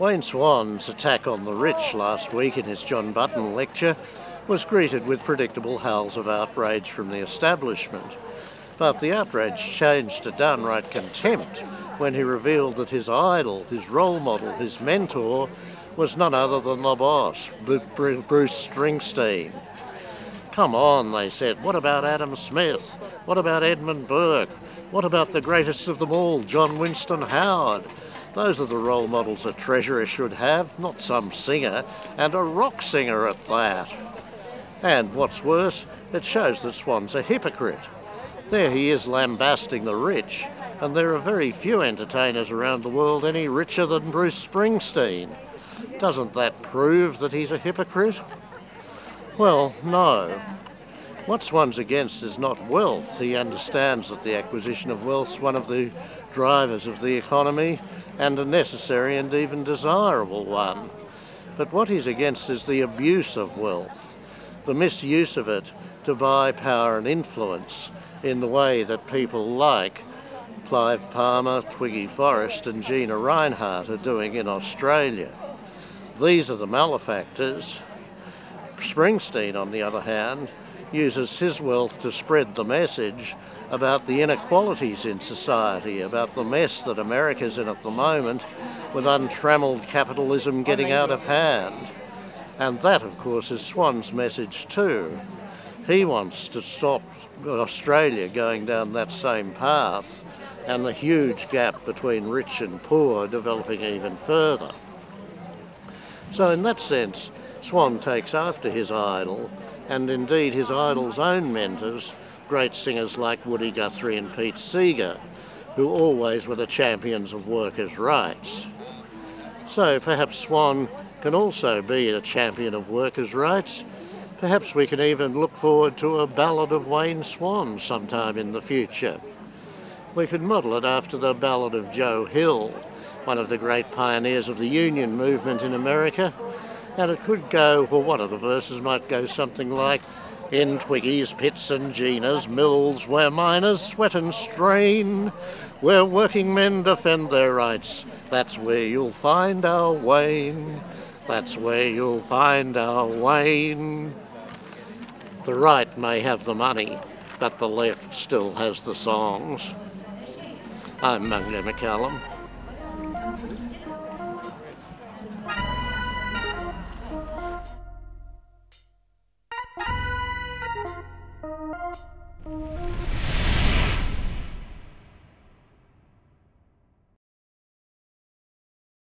Wayne Swan's attack on the rich last week in his John Button lecture was greeted with predictable howls of outrage from the establishment. But the outrage changed to downright contempt when he revealed that his idol, his role model, his mentor was none other than the boss, Bruce Springsteen. Come on, they said, what about Adam Smith? What about Edmund Burke? What about the greatest of them all, John Winston Howard? Those are the role models a treasurer should have, not some singer, and a rock singer at that. And what's worse, it shows that Swan's a hypocrite. There he is lambasting the rich, and there are very few entertainers around the world any richer than Bruce Springsteen. Doesn't that prove that he's a hypocrite? Well, no. What Swan's against is not wealth. He understands that the acquisition of wealth is one of the drivers of the economy, and a necessary and even desirable one. But what he's against is the abuse of wealth, the misuse of it to buy power and influence in the way that people like Clive Palmer, Twiggy Forrest and Gina Rinehart are doing in Australia. These are the malefactors. Springsteen, on the other hand, uses his wealth to spread the message about the inequalities in society, about the mess that America's in at the moment, with untrammeled capitalism getting out of hand. And that, of course, is Swan's message too. He wants to stop Australia going down that same path, and the huge gap between rich and poor developing even further. So in that sense, Swan takes after his idol, and indeed his idol's own mentors, great singers like Woody Guthrie and Pete Seeger, who always were the champions of workers' rights. So perhaps Swan can also be a champion of workers' rights. Perhaps we can even look forward to a ballad of Wayne Swan sometime in the future. We could model it after the ballad of Joe Hill, one of the great pioneers of the union movement in America, and it could go, well, one of the verses might go something like, in Twiggy's pits and Gina's mills, where miners sweat and strain, where working men defend their rights, that's where you'll find our Wayne. That's where you'll find our Wayne. The right may have the money, but the left still has the songs. I'm Mungo MacCallum. Thank you.